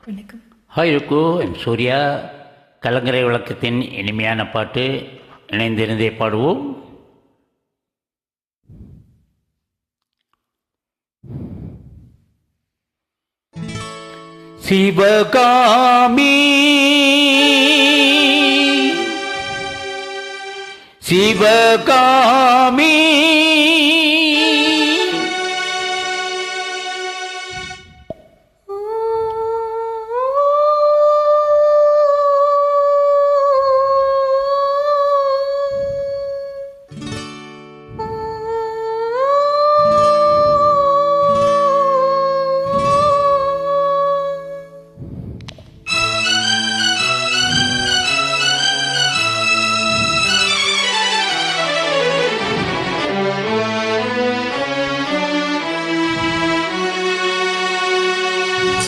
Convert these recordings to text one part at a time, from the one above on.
வணக்கம். ஹாய் ருக்கு, எம் சூர்யா. கலங்கரை விளக்கத்தின் இனிமையான பாட்டு, இணைந்திருந்தே பாடுவோம். சிவகாமி சிவகாமி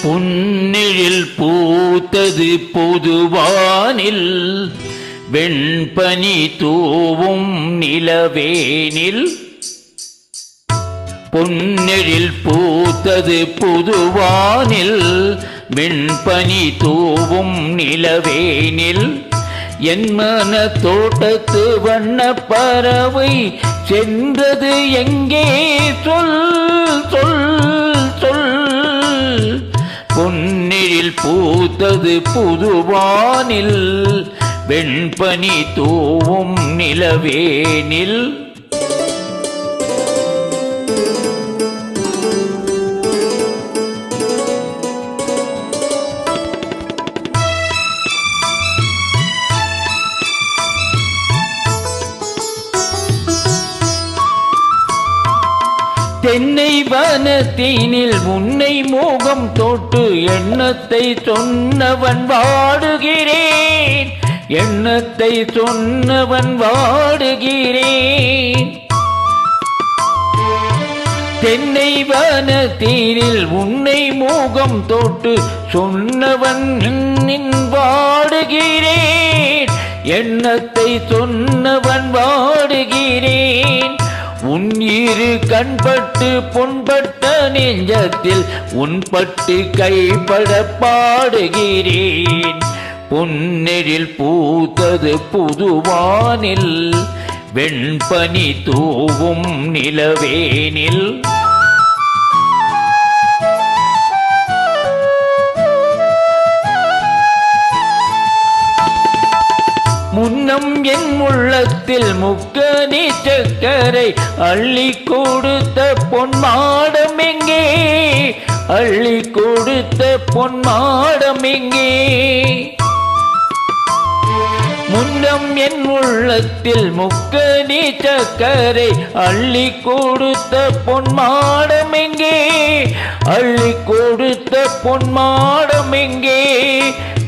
பொன்னிழில் பூத்தது பொதுவானில், வெண்பனி தூவும் நிலவேனில். பொன்னெழில் பூத்தது புதுவானில், வெண்பனி தூவும் நிலவேனில். என் மன தோட்டத்து வண்ண பறவை சென்றது எங்கே? சொல் சொல் சொல். பொன்னிழில் பூத்தது புதுவானில், வெண்பனி தூவும் நிலவேனில். தென்னை வனத்தினில் முன்னை மோகம் தொட்டு எண்ணத்தை சொன்னவன் வாடுகிறேன், எண்ணத்தை சொன்னவன் வாடுகிறேன். தென்னை வனத்தினில் உன்னை மோகம் தொட்டு சொன்னவன் வாடுகிறேன், எண்ணத்தை சொன்னவன் வாடுகிறேன். உன் இரு கண்பட்டு பொன்பட்ட நெஞ்சத்தில் உன்பட்டு கைப்பட பாடுகிறேன். பொன்னெழில் பூத்தது புதுவானில், வெண்பனி தூவும் நிலவேனில். முன்னம் என் உள்ளத்தில் முக்கனி சக்கரை அள்ளி கொடுத்த பொன்மாடம் எங்கே? அள்ளி கொடுத்த பொன்மாடம் எங்கே? முன்னம் என் உள்ளத்தில் முக்கனி சக்கரை அள்ளி கொடுத்த பொன்மாடம் எங்கே? அள்ளி கொடுத்த பொன்மாடம் எங்கே?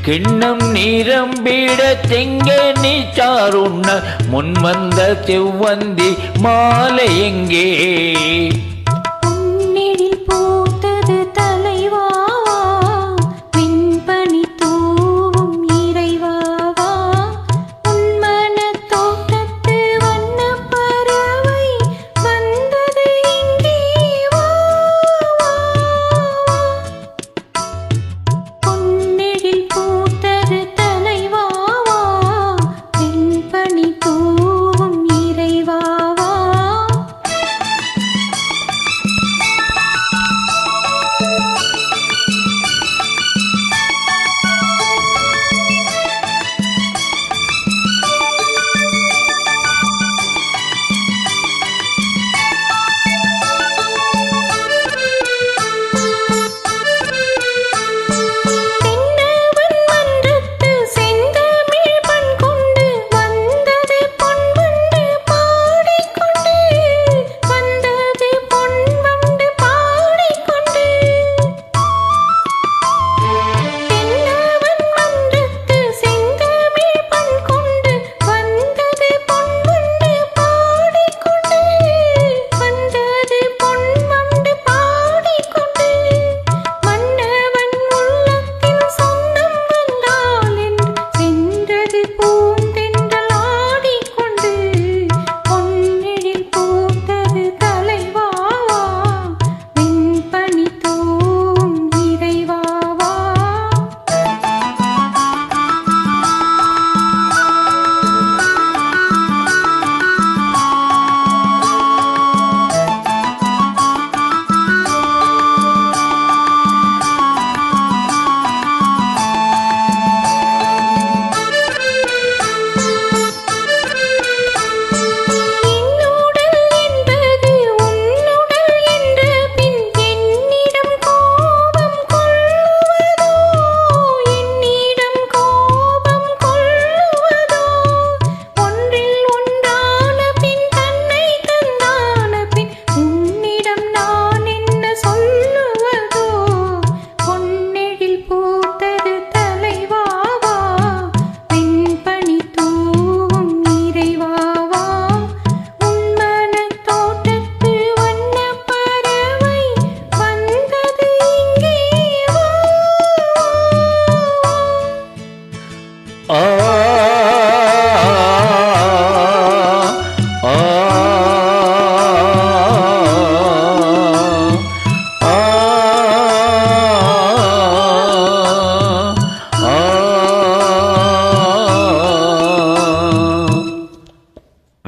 கிண்ணம் நிரம்பிட தெங்கனி சாருண்ண முன்வந்த செவ்வந்தி மாலை எங்கே? பொன்னெழில் பூத்தது தலைவாவா, வெண்பனி தூவும் இறைவாவா. உன் மனத் தோட்டத்து வண்ணப் பறவை வந்தது இங்கே வா வா வா. பொன்னெழில் பூத்தது தலைவாவா, வெண்பனி தூவும் இறைவாவா.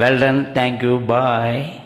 வெல் டன், தேங்க்யூ, பாய்.